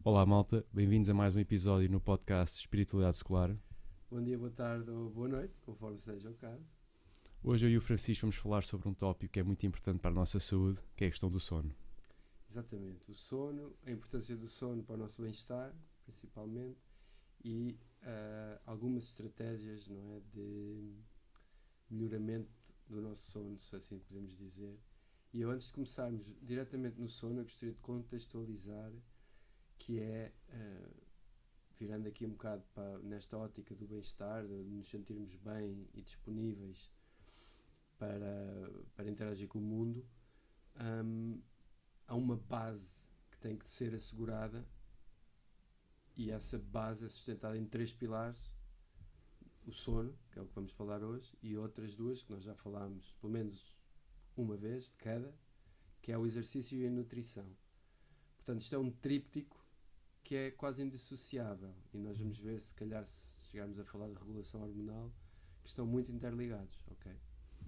Olá malta, bem-vindos a mais um episódio no podcast Espiritualidade Escolar. Bom dia, boa tarde ou boa noite, conforme seja o caso. Hoje eu e o Francisco vamos falar sobre um tópico que é muito importante para a nossa saúde, que é a questão do sono. Exatamente, o sono, a importância do sono para o nosso bem-estar, principalmente, e algumas estratégias, não é, de melhoramento do nosso sono, se assim podemos dizer. E eu, antes de começarmos diretamente no sono, eu gostaria de contextualizar que é, virando aqui um bocado nesta ótica do bem-estar, de nos sentirmos bem e disponíveis para interagir com o mundo, há uma base que tem que ser assegurada, e essa base é sustentada em três pilares: o sono, que é o que vamos falar hoje, e outras duas que nós já falámos pelo menos uma vez de cada, que é o exercício e a nutrição. Portanto, isto é um tríptico que é quase indissociável, e nós vamos ver, se calhar, se chegarmos a falar de regulação hormonal, que estão muito interligados, ok?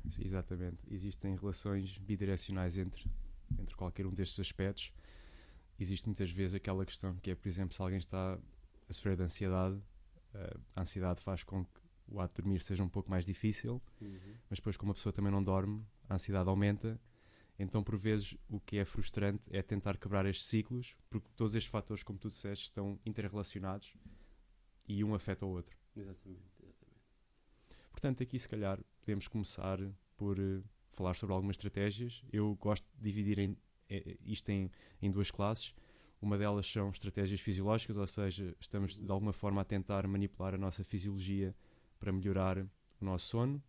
Sim, exatamente, existem relações bidirecionais entre qualquer um destes aspectos. Existe muitas vezes aquela questão que é, por exemplo, se alguém está a sofrer de ansiedade, a ansiedade faz com que o ato de dormir seja um pouco mais difícil, mas depois, como a pessoa também não dorme, a ansiedade aumenta. Então, por vezes, o que é frustrante é tentar quebrar estes ciclos, porque todos estes fatores, como tu disseste, estão interrelacionados e um afeta o outro. Exatamente, exatamente. Portanto, aqui se calhar podemos começar por falar sobre algumas estratégias. Eu gosto de dividir isto em duas classes. Uma delas são estratégias fisiológicas, ou seja, estamos de alguma forma a tentar manipular a nossa fisiologia para melhorar o nosso sono.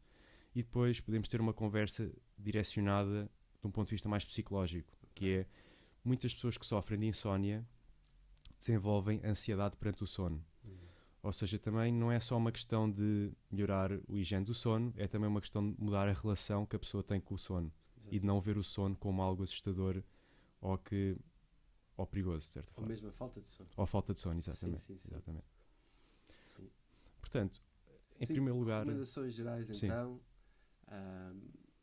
E depois podemos ter uma conversa direcionada de um ponto de vista mais psicológico, que é muitas pessoas que sofrem de insónia desenvolvem ansiedade perante o sono. Ou seja, também não é só uma questão de melhorar o higiene do sono, é também uma questão de mudar a relação que a pessoa tem com o sono. Exatamente. E de não ver o sono como algo assustador ou perigoso, de certa Ou forma. mesmo a falta de sono. Ou a falta de sono, exatamente. Sim, sim, sim. Exatamente. Sim. Portanto, em Sim, primeiro lugar... recomendações gerais, Sim. então.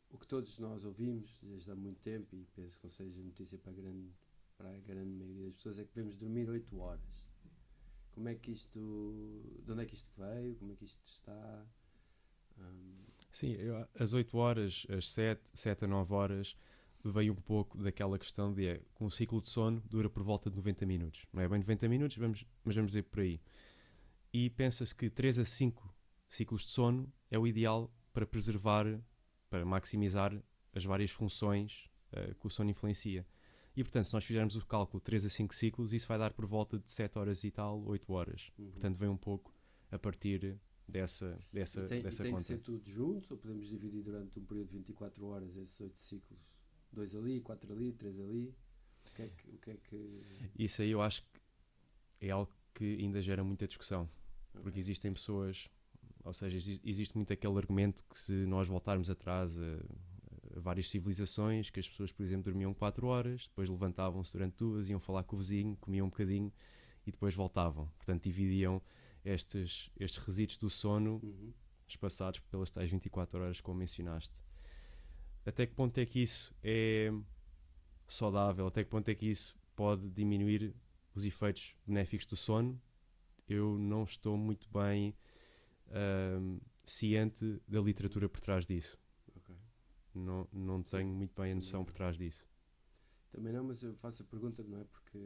O que todos nós ouvimos desde há muito tempo, e penso que não seja notícia para a grande maioria das pessoas, é que devemos dormir 8 horas. Como é que isto... De onde é que isto veio? Como é que isto está? Sim, as 8 horas, as 7 a 9 horas, vem um pouco daquela questão de que um ciclo de sono dura por volta de 90 minutos. Não é bem 90 minutos, mas vamos dizer por aí. E pensa-se que 3 a 5 ciclos de sono é o ideal para preservar, para maximizar as várias funções que o sono influencia. E portanto, se nós fizermos o cálculo de 3 a 5 ciclos, isso vai dar por volta de 7 horas e tal, 8 horas. Portanto, vem um pouco a partir dessa Tem que conta. ser tudo junto, ou podemos dividir durante um período de 24 horas esses 8 ciclos? 2 ali, 4 ali, 3 ali? O que é que... Isso aí eu acho que é algo que ainda gera muita discussão. Porque existem pessoas, ou seja, existe muito aquele argumento que se nós voltarmos atrás a várias civilizações, que as pessoas, por exemplo, dormiam 4 horas, depois levantavam-se durante 2, iam falar com o vizinho, comiam um bocadinho e depois voltavam. Portanto, dividiam estes resíduos do sono espaçados pelas tais 24 horas, como mencionaste. Até que ponto é que isso é saudável? Até que ponto é que isso pode diminuir os efeitos benéficos do sono? Eu não estou muito bem ciente da literatura por trás disso. Ok. Não tenho muito bem a noção por trás disso. Também não, mas eu faço a pergunta, não é? Porque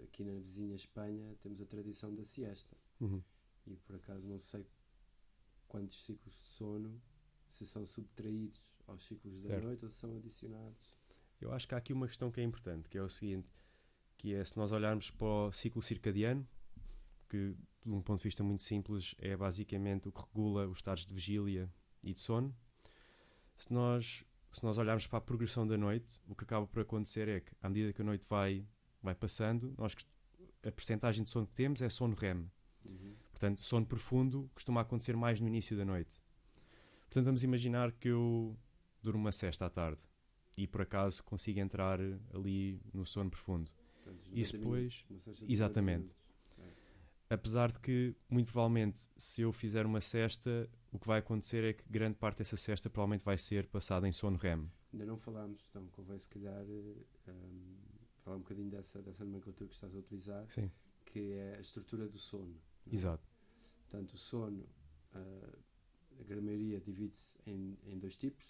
aqui na vizinha Espanha temos a tradição da siesta. E por acaso não sei quantos ciclos de sono, se são subtraídos aos ciclos da noite ou se são adicionados. Eu acho que há aqui uma questão que é importante, que é o seguinte, que é, se nós olharmos para o ciclo circadiano, que de um ponto de vista muito simples é basicamente o que regula os estados de vigília e de sono. Se nós olharmos para a progressão da noite, o que acaba por acontecer é que, à medida que a noite vai passando, a percentagem de sono que temos é sono REM. Portanto, sono profundo costuma acontecer mais no início da noite. Portanto, vamos imaginar que eu durmo uma sesta à tarde e, por acaso, consigo entrar ali no sono profundo. Portanto, Isso depois... Minutos, exatamente. Apesar de que, muito provavelmente, se eu fizer uma cesta, o que vai acontecer é que grande parte dessa cesta provavelmente vai ser passada em sono REM. Ainda não falámos, então convém se calhar falar um bocadinho dessa nomenclatura que estás a utilizar. Sim. que é a estrutura do sono. Não é? Exato. Portanto, o sono, a grande maioria divide-se em dois tipos,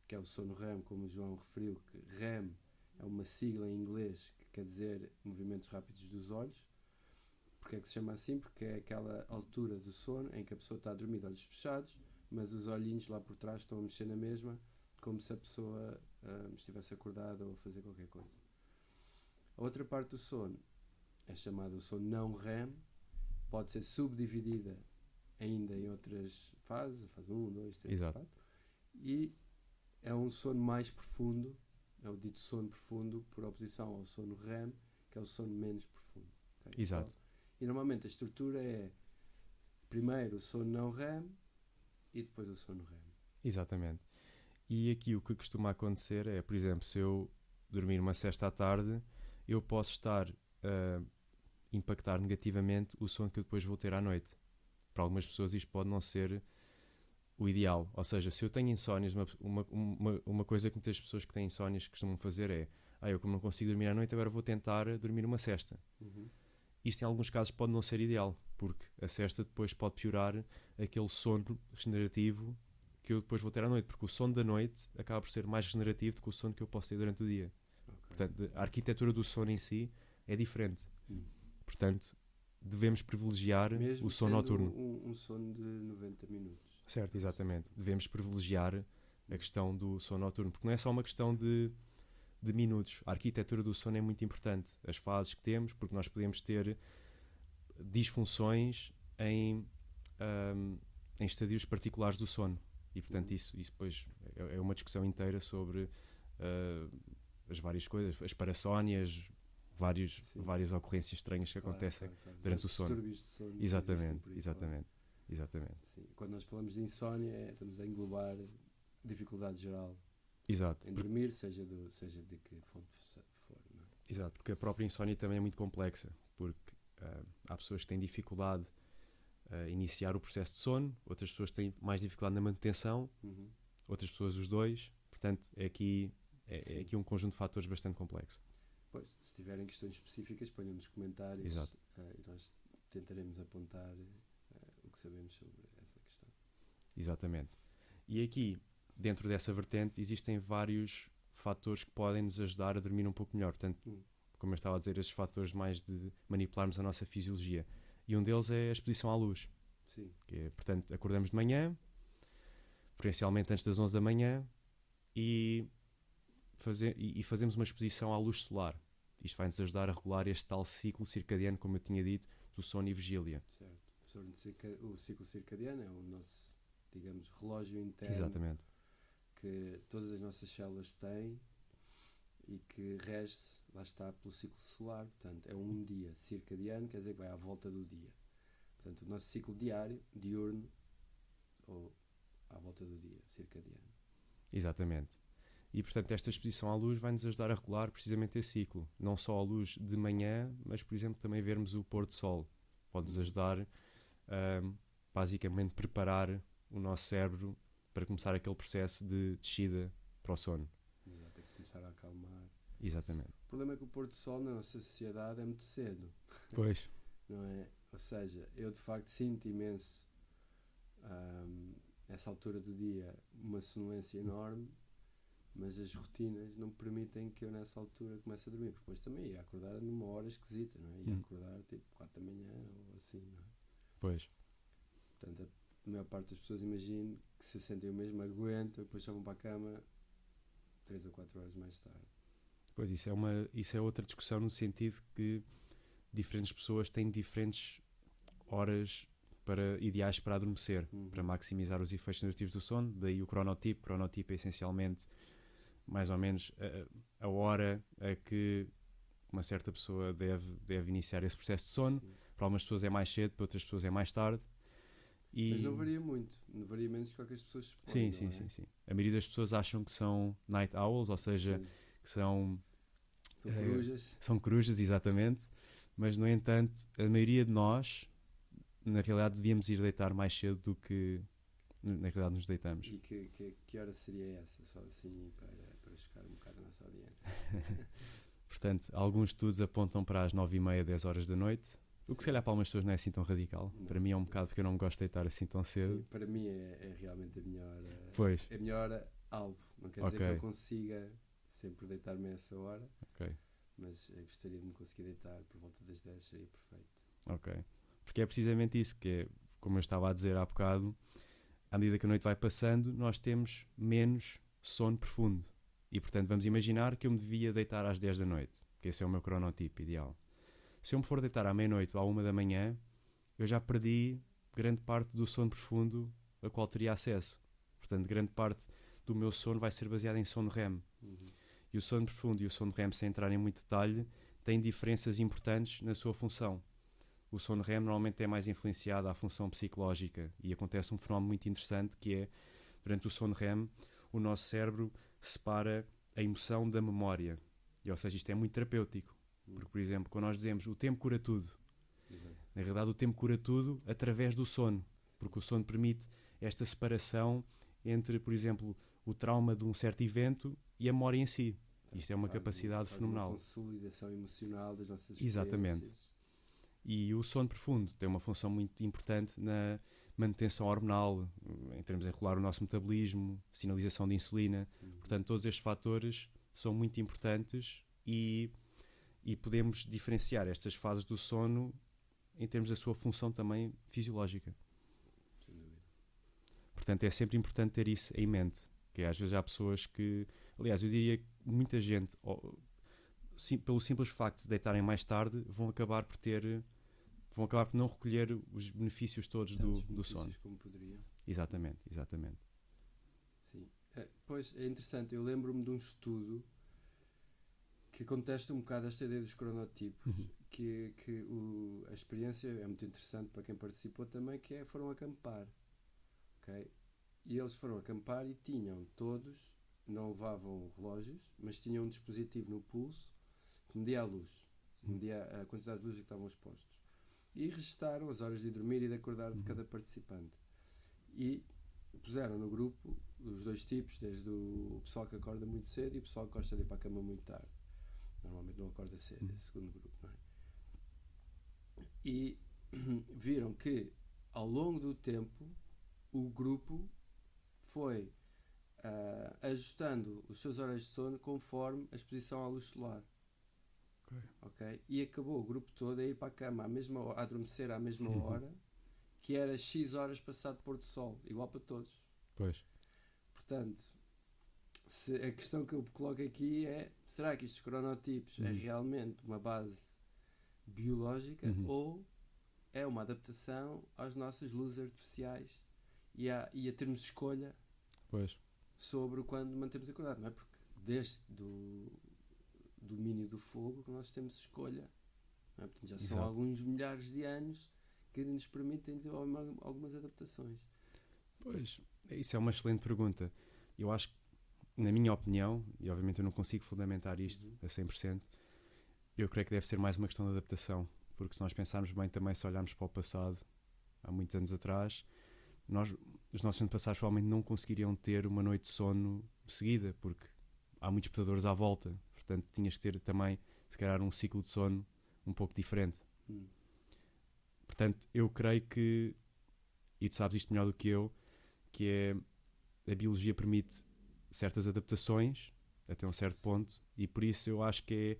que é o sono REM, como o João referiu, que REM é uma sigla em inglês que quer dizer movimentos rápidos dos olhos. Porque é que se chama assim? Porque é aquela altura do sono em que a pessoa está a dormir de olhos fechados, mas os olhinhos lá por trás estão a mexer na mesma, como se a pessoa estivesse acordada ou a fazer qualquer coisa. A outra parte do sono é chamada o sono não REM, pode ser subdividida ainda em outras fases, a fase 1, 2, 3, Exato. 4, e é um sono mais profundo, é o dito sono profundo, por oposição ao sono REM, que é o sono menos profundo. Okay? Exato. E normalmente a estrutura é primeiro o sono não REM e depois o sono REM. Exatamente. E aqui o que costuma acontecer é, por exemplo, se eu dormir uma sesta à tarde, eu posso estar a impactar negativamente o sono que eu depois vou ter à noite. Para algumas pessoas isto pode não ser o ideal. Ou seja, se eu tenho insónias, uma coisa que muitas pessoas que têm insónias costumam fazer é eu como não consigo dormir à noite, agora vou tentar dormir uma sesta. Isto em alguns casos pode não ser ideal, porque a sesta depois pode piorar aquele sono regenerativo que eu depois vou ter à noite, porque o sono da noite acaba por ser mais regenerativo do que o sono que eu posso ter durante o dia. Okay. Portanto, a arquitetura do sono em si é diferente. Portanto, devemos privilegiar mesmo o sono noturno. Um sono de 90 minutos. Certo, exatamente. Devemos privilegiar a questão do sono noturno, porque não é só uma questão de minutos. A arquitetura do sono é muito importante. As fases que temos, porque nós podemos ter disfunções em estadios particulares do sono. E, portanto, isso depois é uma discussão inteira sobre as várias coisas, as parassónias, várias ocorrências estranhas que acontecem durante o sono. Distúrbios de sono. Exatamente. Sim. Quando nós falamos de insónia, estamos a englobar dificuldade geral. Exato. Em dormir, seja de que fonte for. Não é? Exato, porque a própria insónia também é muito complexa, porque há pessoas que têm dificuldade a iniciar o processo de sono, outras pessoas têm mais dificuldade na manutenção, outras pessoas os dois. Portanto, é aqui um conjunto de fatores bastante complexo. Pois, se tiverem questões específicas, ponham nos comentários. Exato. E nós tentaremos apontar o que sabemos sobre essa questão. Exatamente. E aqui, dentro dessa vertente, existem vários fatores que podem nos ajudar a dormir um pouco melhor. Portanto, como eu estava a dizer, esses fatores mais de manipularmos a nossa fisiologia. E um deles é a exposição à luz. Sim. Que é, portanto, acordamos de manhã, preferencialmente antes das 11 da manhã, e fazemos uma exposição à luz solar. Isto vai-nos ajudar a regular este tal ciclo circadiano, como eu tinha dito, do sono e vigília. Certo. O ciclo circadiano é o nosso, digamos, relógio interno. Exatamente. Que todas as nossas células têm e que rege-se, lá está, pelo ciclo solar. Portanto, é um dia circadiano, quer dizer que vai à volta do dia. Portanto, o nosso ciclo diário, diurno, ou à volta do dia, circadiano. Exatamente. E, portanto, esta exposição à luz vai-nos ajudar a regular precisamente esse ciclo. Não só a luz de manhã, mas, por exemplo, também vermos o pôr do sol. Pode-nos ajudar a, basicamente, preparar o nosso cérebro para começar aquele processo de descida para o sono. Exato, tem que começar a acalmar. Exatamente. O problema é que o pôr do sol na nossa sociedade é muito cedo. Pois. Não é? Ou seja, eu de facto sinto imenso nessa altura do dia uma sonolência enorme, mas as rotinas não permitem que eu nessa altura comece a dormir, porque depois também ia acordar numa hora esquisita, não é? Ia acordar tipo 4 da manhã ou assim, não é? Pois. Portanto, a maior parte das pessoas, imagino, que se sentem o mesmo, aguentam, depois só vão para a cama 3 ou 4 horas mais tarde. Pois, isso é outra discussão no sentido que diferentes pessoas têm diferentes horas ideais para adormecer, para maximizar os efeitos negativos do sono. Daí o cronotipo. O cronotipo é essencialmente mais ou menos a hora a que uma certa pessoa deve iniciar esse processo de sono. Sim. Para algumas pessoas é mais cedo, para outras pessoas é mais tarde. Mas não varia muito, não varia menos do que as pessoas supõem. Sim. A maioria das pessoas acham que são night owls, ou seja, que são corujas. São corujas, exatamente. Mas, no entanto, a maioria de nós, na realidade, devíamos ir deitar mais cedo do que, na realidade, nos deitamos. E que hora seria essa? Só assim, para chocar um bocado a nossa audiência. Portanto, alguns estudos apontam para as 9h30, 10 horas da noite, o que se calhar para algumas pessoas não é assim tão radical. Não, Para mim é um não. bocado porque eu não me gosto de deitar assim tão cedo. Sim, para mim é realmente Pois, a minha hora alvo. Não quer dizer ok, que eu consiga sempre deitar-me a essa hora, ok, mas eu gostaria de me conseguir deitar por volta das 10, seria perfeito. ok. Porque é precisamente isso que é, como eu estava a dizer há bocado, à medida que a noite vai passando, nós temos menos sono profundo. E portanto vamos imaginar que eu me devia deitar às 10 da noite, que esse é o meu cronotipo ideal. Se eu me for deitar à meia-noite ou à 1 da manhã, eu já perdi grande parte do sono profundo a qual teria acesso. Portanto, grande parte do meu sono vai ser baseado em sono REM. Uhum. E o sono profundo e o sono REM, sem entrar em muito detalhe, têm diferenças importantes na sua função. O sono REM normalmente é mais influenciado à função psicológica e acontece um fenómeno muito interessante que é, durante o sono REM, o nosso cérebro separa a emoção da memória. E, ou seja, isto é muito terapêutico. Porque, por exemplo, quando nós dizemos o tempo cura tudo, Exato. na realidade o tempo cura tudo através do sono. Porque o sono permite esta separação entre, por exemplo, o trauma de um certo evento e a memória em si. Isto é uma capacidade faz fenomenal. uma consolidação emocional das nossas Exatamente. experiências. E o sono profundo tem uma função muito importante na manutenção hormonal, em termos de regular o nosso metabolismo, sinalização de insulina. Uhum. Portanto, todos estes fatores são muito importantes e podemos diferenciar estas fases do sono em termos da sua função também fisiológica. Sem dúvida. Portanto, é sempre importante ter isso em mente. Que às vezes há pessoas que, aliás, eu diria que muita gente, pelo simples facto de se deitarem mais tarde, vão acabar por não recolher os benefícios todos Tantos do sono. benefícios como poderiam. Exatamente, exatamente. Sim. Pois é interessante, eu lembro-me de um estudo que contesta um bocado esta ideia dos cronotipos, Uhum. que a experiência é muito interessante para quem participou também, que é foram acampar, ok? E eles foram acampar e tinham todos, não levavam relógios, mas tinham um dispositivo no pulso que media a luz, media a quantidade de luz a que estavam expostos. E registaram as horas de dormir e de acordar de cada participante. E puseram no grupo os dois tipos, desde o pessoal que acorda muito cedo e o pessoal que gosta de ir para a cama muito tarde. Normalmente não acorda cedo, esse segundo grupo, não é? E viram que ao longo do tempo o grupo foi ajustando os seus horários de sono conforme a exposição à luz solar. Okay? E acabou o grupo todo a ir para a cama a adormecer à mesma hora, que era X horas passado pôr do sol, igual para todos. Pois. Portanto, a questão que eu coloco aqui é: será que estes cronotipos é realmente uma base biológica ou é uma adaptação às nossas luzes artificiais e a termos escolha sobre quando mantemos acordado? Não é? Porque desde do domínio do fogo que nós temos escolha. Não é? Portanto, já são alguns milhares de anos que nos permitem desenvolver algumas adaptações. Pois, isso é uma excelente pergunta. Eu acho que, na minha opinião, e obviamente eu não consigo fundamentar isto a 100%, eu creio que deve ser mais uma questão de adaptação. Porque se nós pensarmos bem também, se olharmos para o passado, há muitos anos atrás, os nossos antepassados provavelmente não conseguiriam ter uma noite de sono seguida, porque há muitos predadores à volta. Portanto, tinhas que ter também, se calhar, um ciclo de sono um pouco diferente. Portanto, eu creio que, e tu sabes isto melhor do que eu, que é, a biologia permite certas adaptações até um certo ponto, e por isso eu acho que é,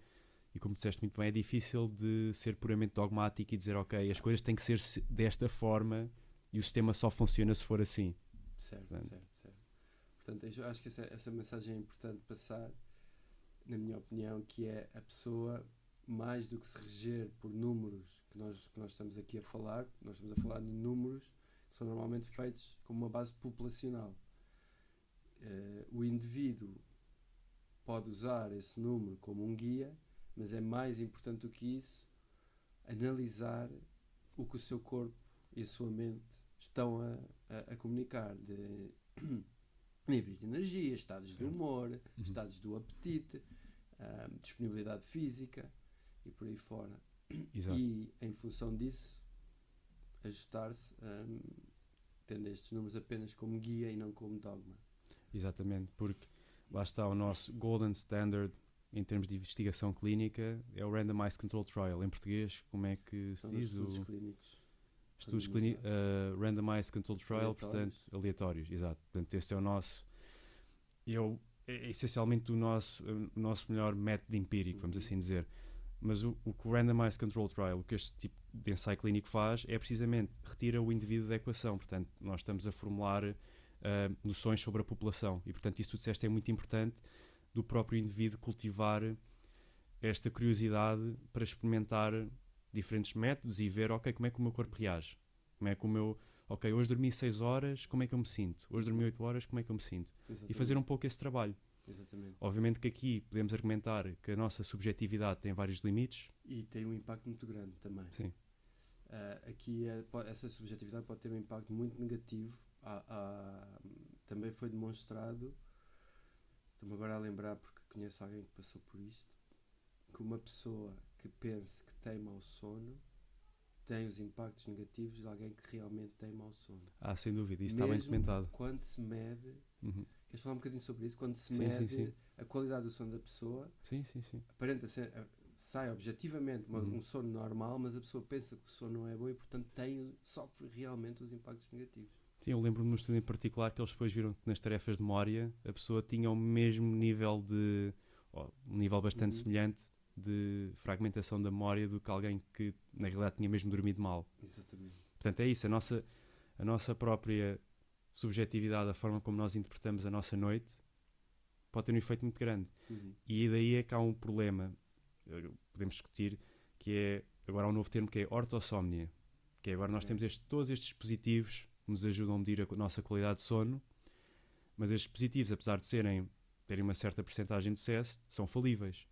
e como disseste muito bem, é difícil de ser puramente dogmático e dizer, ok, as coisas têm que ser desta forma e o sistema só funciona se for assim. Certo. Portanto, eu acho que essa mensagem é importante passar, na minha opinião, que é a pessoa, mais do que se reger por números que nós estamos aqui a falar, nós estamos a falar de números que são normalmente feitos como uma base populacional. O indivíduo pode usar esse número como um guia, mas é mais importante do que isso analisar o que o seu corpo e a sua mente estão a comunicar de níveis de energia, estados de humor, estados do apetite, disponibilidade física e por aí fora. Exato. E em função disso ajustar-se, tendo estes números apenas como guia e não como dogma. Exatamente, porque lá está o nosso golden standard em termos de investigação clínica, é o Randomized Controlled Trial. Em português, como é que se São diz? estudos clínicos. Estudos clínicos, Randomized Controlled Trial, Aleatórios. portanto, aleatórios, exato. Portanto, esse é o nosso, é essencialmente o nosso melhor método empírico, vamos assim dizer. Mas o que o Randomized Controlled Trial, o que este tipo de ensaio clínico faz, é precisamente retira o indivíduo da equação. Portanto, nós estamos a formular noções sobre a população. E, portanto, isso que tu disseste é muito importante, do próprio indivíduo cultivar esta curiosidade para experimentar diferentes métodos e ver, ok, como é que o meu corpo reage? Como é que o meu... Ok, hoje dormi 6 horas, como é que eu me sinto? Hoje dormi 8 horas, como é que eu me sinto? Exatamente. E fazer um pouco esse trabalho. Exatamente. Obviamente que aqui podemos argumentar que a nossa subjetividade tem vários limites. E tem um impacto muito grande também. Sim. Aqui essa subjetividade pode ter um impacto muito negativo. Também foi demonstrado, estou-me agora a lembrar porque conheço alguém que passou por isto, que uma pessoa que pense que tem mau sono tem os impactos negativos de alguém que realmente tem mau sono. Sem dúvida, isso está bem documentado. Quando se mede, queres falar um bocadinho sobre isso? Quando se Sim, mede sim. a qualidade do sono da pessoa, Sim. aparenta ser, sai objetivamente um sono normal, mas a pessoa pensa que o sono não é bom e, portanto, sofre realmente os impactos negativos. Sim, eu lembro-me num estudo em particular que eles depois viram que nas tarefas de memória a pessoa tinha o mesmo nível um nível bastante semelhante de fragmentação da memória do que alguém que na realidade tinha mesmo dormido mal. Exatamente. Portanto, é isso, a nossa própria subjetividade, a forma como nós interpretamos a nossa noite pode ter um efeito muito grande. E daí é que há um problema, podemos discutir, que é agora há um novo termo que é ortossomnia, que é agora nós temos todos estes dispositivos que nos ajudam a medir a nossa qualidade de sono, mas estes dispositivos, apesar de terem uma certa percentagem de sucesso, são falíveis.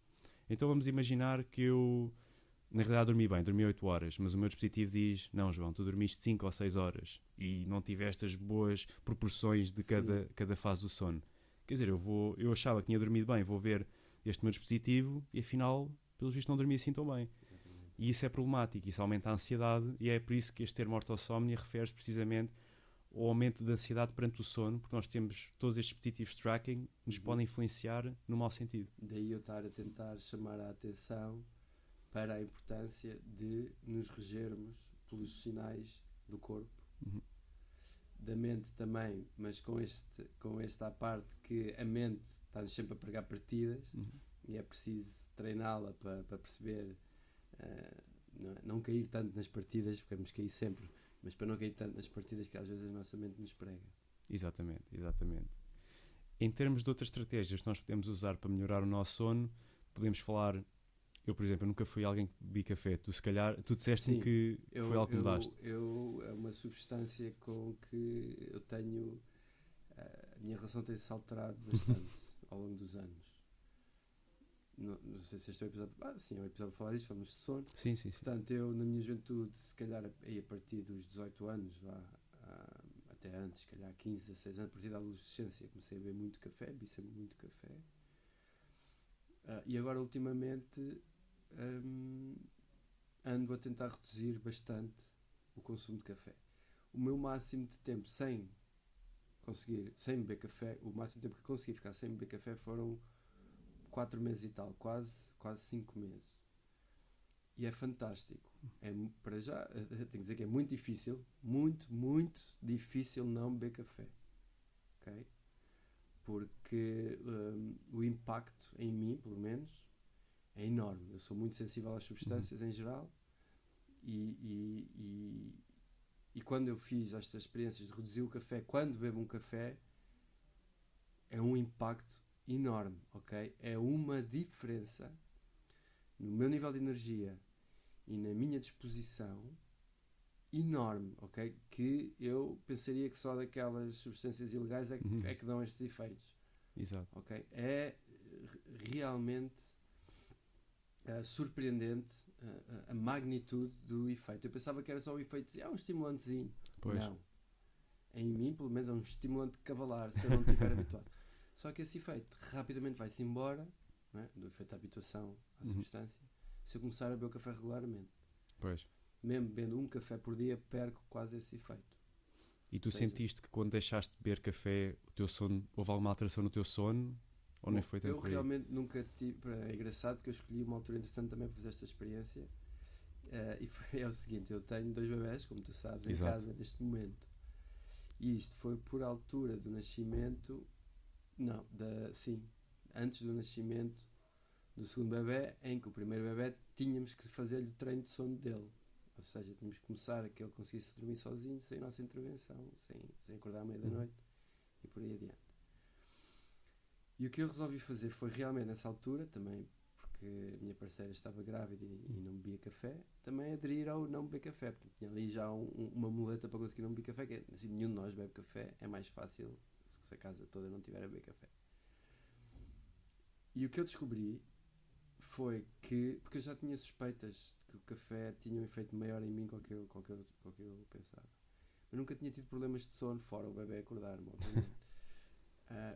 Então vamos imaginar que eu, na realidade, dormi 8 horas, mas o meu dispositivo diz, não, João, tu dormiste 5 ou 6 horas e não tiveste as boas proporções de cada fase do sono. Quer dizer, eu achava que tinha dormido bem, vou ver este meu dispositivo e afinal, pelos vistos, não dormi assim tão bem. E isso é problemático, isso aumenta a ansiedade e é por isso que este termo ortossomnia refere-se precisamente ao aumento da ansiedade perante o sono, porque nós temos todos estes dispositivos de tracking que nos podem influenciar no mau sentido. Daí eu estar a tentar chamar a atenção para a importância de nos regermos pelos sinais do corpo, da mente também, mas com esta parte que a mente está-nos sempre a pregar partidas e é preciso treiná-la para perceber, não cair tanto nas partidas, porque vamos cair sempre, mas para não cair tanto nas partidas que às vezes a nossa mente nos prega. Exatamente. Em termos de outras estratégias que nós podemos usar para melhorar o nosso sono, podemos falar. Eu, por exemplo, nunca fui alguém que bebi café. Tu, se calhar, tu disseste-me que foi algo que mudaste. É uma substância com que eu tenho. A minha relação tem-se alterado bastante ao longo dos anos. Não sei se este é o episódio. Sim, é o episódio para falar isto, falamos de sono. Sim. Portanto, eu, na minha juventude, se calhar aí a partir dos 18 anos, até antes, se calhar 15, 16 anos, a partir da adolescência, comecei a beber muito café, bebi sempre muito café. E agora, ultimamente, ando a tentar reduzir bastante o consumo de café. O meu máximo de tempo sem beber café, o máximo de tempo que consegui ficar sem beber café foram 4 meses e tal, quase 5 meses. E é fantástico. Para já, tenho que dizer que é muito difícil, muito difícil não beber café. Ok? Porque o impacto em mim, pelo menos, é enorme. Eu sou muito sensível às substâncias em geral e quando eu fiz estas experiências de reduzir o café, quando bebo um café, é um impacto enorme, ok? É uma diferença no meu nível de energia e na minha disposição enorme, ok? Que eu pensaria que só daquelas substâncias ilegais é que dão estes efeitos. Exato. Ok? É realmente surpreendente a magnitude do efeito. Eu pensava que era só o efeito de um estimulantezinho. Pois. Não. Em mim, pelo menos, é um estimulante cavalar, se eu não estiver habituado. Só que esse efeito rapidamente vai-se embora, não é? Do efeito de habituação à substância, se eu começar a beber o café regularmente. Pois. Mesmo bebendo um café por dia, perco quase esse efeito. E tu sentiste que quando deixaste de beber café, o teu sono, houve alguma alteração no teu sono? Ou nem foi tanto Eu por aí? realmente nunca tive. É engraçado porque eu escolhi uma altura interessante também para fazer esta experiência. É o seguinte: eu tenho 2 bebés, como tu sabes, em Exato. casa neste momento. E isto foi por altura do nascimento. Não, sim, antes do nascimento do segundo bebé, em que o primeiro bebé tínhamos que fazer-lhe o treino de sono dele. Ou seja, tínhamos que começar a que ele conseguisse dormir sozinho, sem a nossa intervenção, sem acordar à meia da noite e por aí adiante. E o que eu resolvi fazer foi realmente nessa altura, também porque a minha parceira estava grávida e não bebia café, também aderir ao não beber café, porque tinha ali já uma muleta para conseguir não beber café, que assim, nenhum de nós bebe café, é mais fácil se a casa toda não tiver a beber café. E o que eu descobri foi que, porque eu já tinha suspeitas que o café tinha um efeito maior em mim do que eu pensava. Eu nunca tinha tido problemas de sono, fora o bebê acordar-me, obviamente.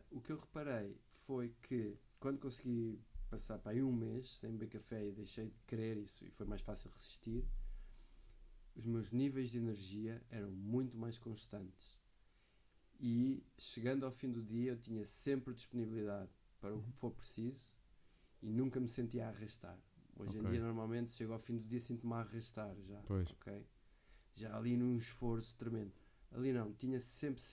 O que eu reparei foi que, quando consegui passar para aí um mês sem beber café e deixei de querer isso e foi mais fácil resistir, os meus níveis de energia eram muito mais constantes. E, chegando ao fim do dia, eu tinha sempre disponibilidade para o que for preciso e nunca me sentia a arrastar. Hoje em dia, normalmente, chego ao fim do dia, sinto-me a arrastar já. Pois. Okay? Já ali num esforço tremendo. Ali não, tinha sempre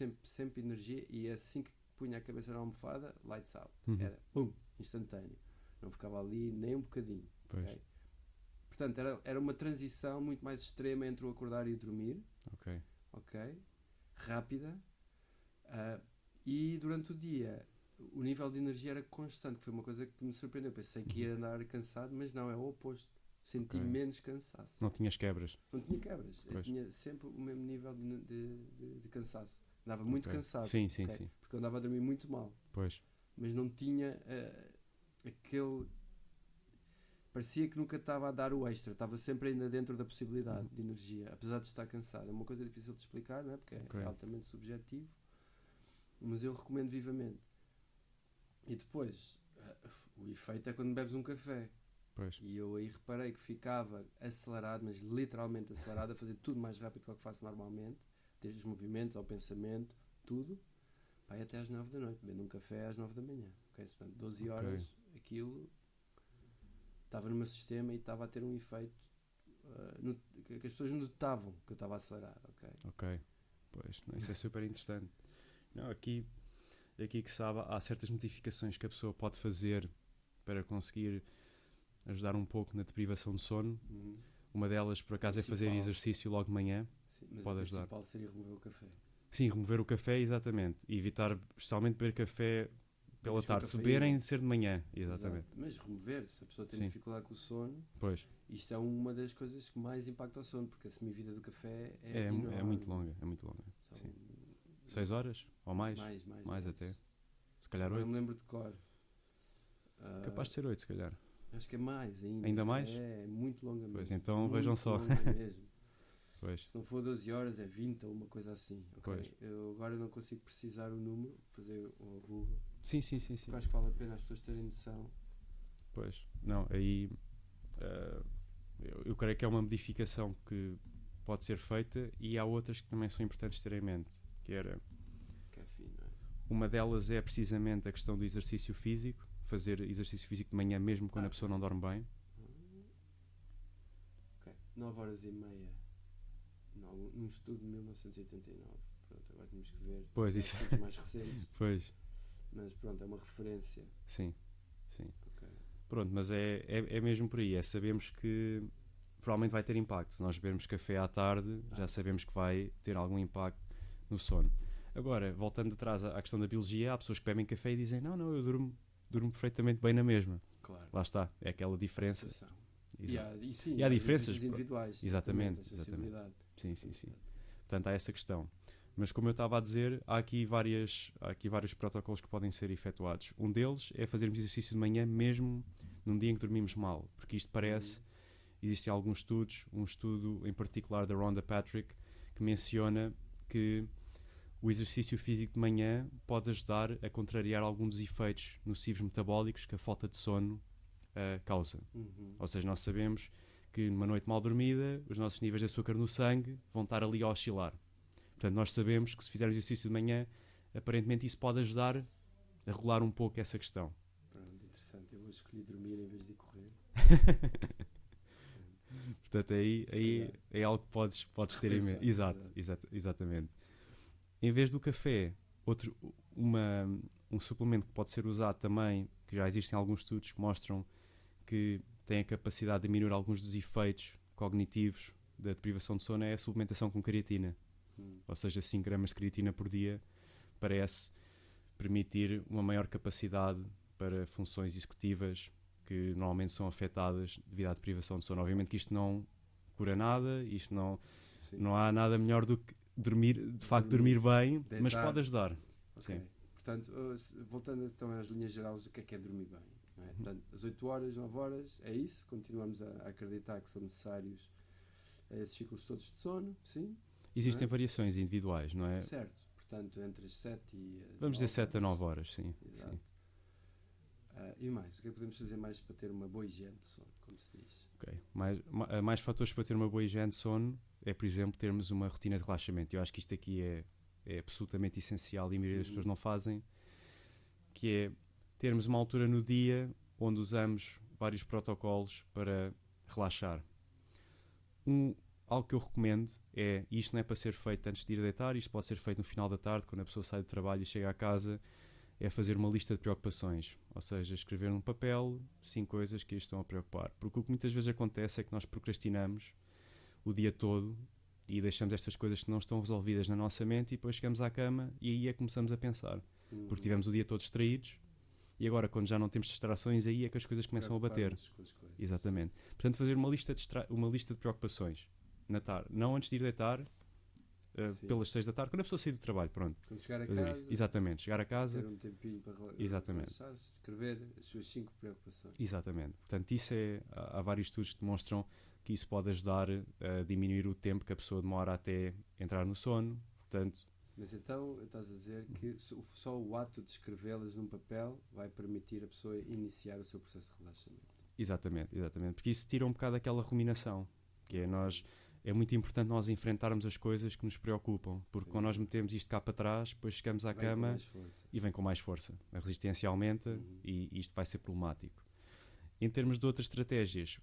energia e assim que punha a cabeça na almofada, lights out. Era, pum, instantâneo. Não ficava ali nem um bocadinho. Okay? Portanto, era uma transição muito mais extrema entre o acordar e o dormir. Ok? Rápida. E durante o dia o nível de energia era constante, que foi uma coisa que me surpreendeu. Pensei que ia andar cansado, mas não, é o oposto. Senti menos cansaço. Não tinhas quebras? Não tinha quebras. Eu tinha sempre o mesmo nível de cansaço. Andava muito cansado. Sim. Porque eu andava a dormir muito mal. Pois. Mas não tinha aquele... Parecia que nunca estava a dar o extra. Estava sempre ainda dentro da possibilidade de energia, apesar de estar cansado. É uma coisa difícil de explicar, não é? Porque é altamente subjetivo. Mas eu recomendo vivamente. E depois, o efeito é quando bebes um café. Pois. E eu aí reparei que ficava acelerado, mas literalmente acelerado, a fazer tudo mais rápido do que o que faço normalmente, desde os movimentos ao pensamento, tudo, vai até às 9 da noite, bebendo um café às 9 da manhã. Okay? Portanto, 12 horas, aquilo estava no meu sistema e estava a ter um efeito que as pessoas notavam que eu estava acelerado. Ok. Pois, isso é super interessante. Não, aqui que sabe, há certas notificações que a pessoa pode fazer para conseguir ajudar um pouco na deprivação de sono. Uma delas, por acaso, é fazer exercício logo de manhã. Sim, mas pode o ajudar. principal seria remover o café. Sim, remover o café, exatamente. E evitar, especialmente, beber café pela tarde. Se beberem, ser de manhã. Exatamente. Exato. Mas remover, se a pessoa tem dificuldade com o sono, isto é uma das coisas que mais impacta o sono, porque a semivida do café é muito longa. É muito longa. Sim. 6 horas? Ou mais? Mais até. Se calhar 8. Não me lembro de cor. Capaz de ser 8, se calhar. Acho que é mais ainda. Ainda mais? É muito longa mesmo. Pois, então muito vejam só. Mesmo. Pois. Se não for 12 horas, é 20 ou uma coisa assim. Okay? Eu agora não consigo precisar o número, fazer o Google. Sim. Porque acho que vale a pena as pessoas terem noção. Pois. Não, aí eu creio que é uma modificação que pode ser feita e há outras que também são importantes ter em mente. Que era... Uma delas é precisamente a questão do exercício físico. Fazer exercício físico de manhã mesmo quando a pessoa não dorme bem. 9 horas e meia. Num estudo de 1989. Pronto, agora temos que ver estudos mais recentes. Pois. Mas pronto, é uma referência. Sim. Pronto, mas é mesmo por aí. Sabemos que provavelmente vai ter impacto. Se nós bebermos café à tarde, já sabemos que vai ter algum impacto no sono. Agora, voltando atrás à questão da biologia, há pessoas que bebem café e dizem não, eu durmo perfeitamente bem na mesma. Claro. Lá está, é aquela diferença. E há diferenças individuais. Exatamente. Sim. Portanto, há essa questão. Mas como eu estava a dizer, há aqui vários protocolos que podem ser efetuados. Um deles é fazermos exercício de manhã mesmo num dia em que dormimos mal. Porque isto parece... Existem alguns estudos, um estudo em particular da Rhonda Patrick, que menciona que o exercício físico de manhã pode ajudar a contrariar alguns dos efeitos nocivos metabólicos que a falta de sono causa. Ou seja, nós sabemos que numa noite mal dormida os nossos níveis de açúcar no sangue vão estar ali a oscilar. Portanto, nós sabemos que se fizermos exercício de manhã, aparentemente isso pode ajudar a regular um pouco essa questão. escolhi dormir em vez de ir correr. Portanto, aí é algo que podes ter em mente. Exatamente. Em vez do café, um suplemento que pode ser usado também, que já existem alguns estudos que mostram que tem a capacidade de diminuir alguns dos efeitos cognitivos da deprivação de sono, é a suplementação com creatina. Ou seja, 5 gramas de creatina por dia parece permitir uma maior capacidade para funções executivas que normalmente são afetadas devido à deprivação de sono. Obviamente que isto não cura nada, isto não há nada melhor do que dormir bem, deitar, mas pode ajudar. Okay. Sim. Portanto, voltando então às linhas gerais do que é dormir bem. Não é? Portanto, as 8 horas, 9 horas, é isso. Continuamos a acreditar que são necessários esses ciclos todos de sono, sim. Existem variações individuais, não é? Certo. Portanto, entre as 7 e... Vamos dizer 7 a 9 horas, sim. Exato. Sim. E mais? O que é que podemos fazer mais para ter uma boa higiene de sono, como se diz? Ok. Mais fatores para ter uma boa higiene de sono é, por exemplo, termos uma rotina de relaxamento. Eu acho que isto aqui é absolutamente essencial e a maioria das pessoas não fazem, que é termos uma altura no dia onde usamos vários protocolos para relaxar. Algo que eu recomendo é, e isto não é para ser feito antes de ir deitar, isto pode ser feito no final da tarde, quando a pessoa sai do trabalho e chega à casa, é fazer uma lista de preocupações, ou seja, escrever num papel 5 coisas que a estão a preocupar. Porque o que muitas vezes acontece é que nós procrastinamos o dia todo e deixamos estas coisas que não estão resolvidas na nossa mente e depois chegamos à cama e aí é que começamos a pensar. Porque tivemos o dia todo distraídos e agora, quando já não temos distrações, aí é que as coisas começam a bater. Exatamente. Portanto, fazer uma lista de preocupações na tarde, não antes de ir deitar, pelas 6 da tarde, quando a pessoa sair do trabalho, pronto. Quando chegar a casa. Exatamente, chegar a casa. Ter um tempinho para relaxar-se, escrever as suas 5 preocupações. Exatamente. Portanto, há vários estudos que demonstram que isso pode ajudar a diminuir o tempo que a pessoa demora até entrar no sono. Portanto, mas então, estás a dizer que só o ato de escrevê-las num papel vai permitir a pessoa iniciar o seu processo de relaxamento. Exatamente. Porque isso tira um bocado aquela ruminação, que é muito importante nós enfrentarmos as coisas que nos preocupam, porque quando nós metemos isto cá para trás, depois chegamos à cama e vem com mais força. A resistência aumenta e isto vai ser problemático. Em termos de outras estratégias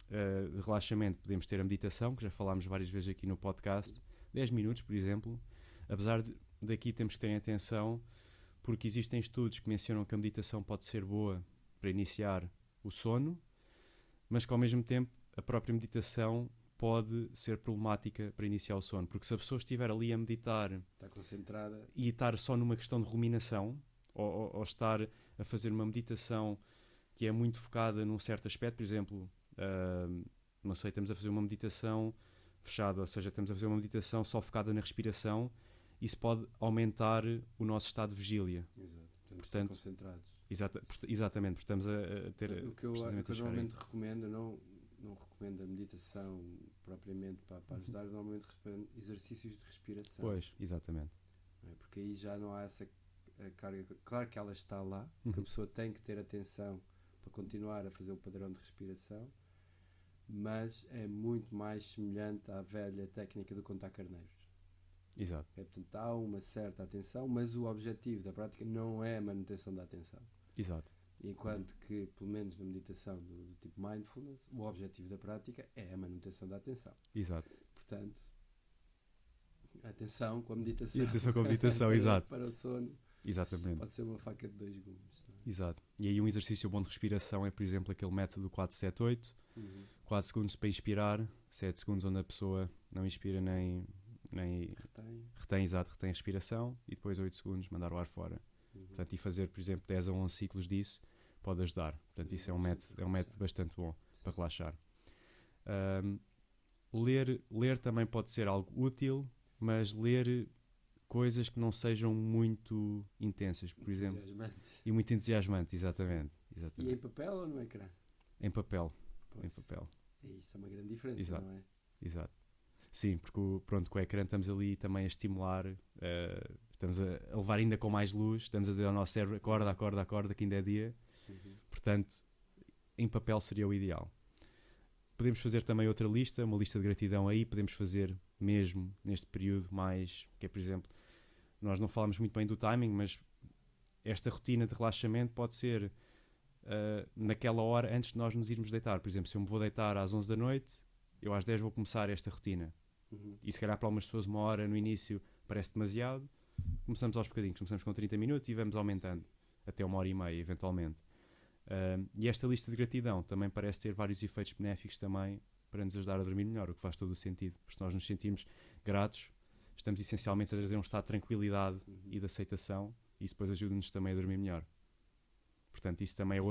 de relaxamento, podemos ter a meditação, que já falámos várias vezes aqui no podcast, 10 minutos, por exemplo. Apesar daqui temos que ter atenção, porque existem estudos que mencionam que a meditação pode ser boa para iniciar o sono, mas que ao mesmo tempo a própria meditação pode ser problemática para iniciar o sono, porque se a pessoa estiver ali a meditar, está concentrada e estar só numa questão de ruminação, ou estar a fazer uma meditação que é muito focada num certo aspecto, por exemplo, não sei, estamos a fazer uma meditação fechada, ou seja, estamos a fazer uma meditação só focada na respiração, isso pode aumentar o nosso estado de vigília. Exato, portanto concentrados. Exatamente, porque estamos a ter... O que eu normalmente recomendo, não recomendo a meditação propriamente para ajudar, normalmente recomendo exercícios de respiração. Pois, exatamente. Porque aí já não há essa carga. Claro que ela está lá, que a pessoa tem que ter atenção para continuar a fazer o padrão de respiração, mas é muito mais semelhante à velha técnica do contar carneiros. Exato. Portanto, há uma certa atenção, mas o objetivo da prática não é a manutenção da atenção. Exato. Enquanto que, pelo menos na meditação do tipo mindfulness, o objetivo da prática é a manutenção da atenção. Exato. Portanto, atenção com a meditação. E atenção com a meditação, exato. Para o sono. Exatamente. Pode ser uma faca de 2 gumes. Exato. E aí um exercício bom de respiração é, por exemplo, aquele método 4-7-8. 4 segundos para inspirar, 7 segundos onde a pessoa não inspira nem retém a respiração, e depois 8 segundos mandar o ar fora. Portanto, e fazer, por exemplo, 10 a 11 ciclos disso pode ajudar. Portanto, isso é um método bastante bom para relaxar. Ler também pode ser algo útil, mas ler coisas que não sejam muito intensas, por exemplo. E muito entusiasmantes, exatamente. E em papel ou no ecrã? Em papel. Pois. Em papel. Isso é uma grande diferença, Exato. não é? Exato. Sim, porque com o ecrã estamos ali também a estimular, estamos a levar ainda com mais luz, estamos a dizer ao nosso cérebro, acorda, que ainda é dia. Portanto, em papel seria o ideal. Podemos fazer também outra lista, uma lista de gratidão aí, podemos fazer mesmo neste período mais, que é, por exemplo, nós não falamos muito bem do timing, mas esta rotina de relaxamento pode ser naquela hora antes de nós nos irmos deitar. Por exemplo, se eu me vou deitar às 11 da noite, eu às 10 vou começar esta rotina. E se calhar para algumas pessoas 1 hora no início parece demasiado, começamos aos bocadinhos, começamos com 30 minutos e vamos aumentando até 1 hora e meia eventualmente. E esta lista de gratidão também parece ter vários efeitos benéficos também para nos ajudar a dormir melhor, o que faz todo o sentido, porque se nós nos sentimos gratos, estamos essencialmente a trazer um estado de tranquilidade e de aceitação, e isso depois ajuda-nos também a dormir melhor. Portanto, isso também é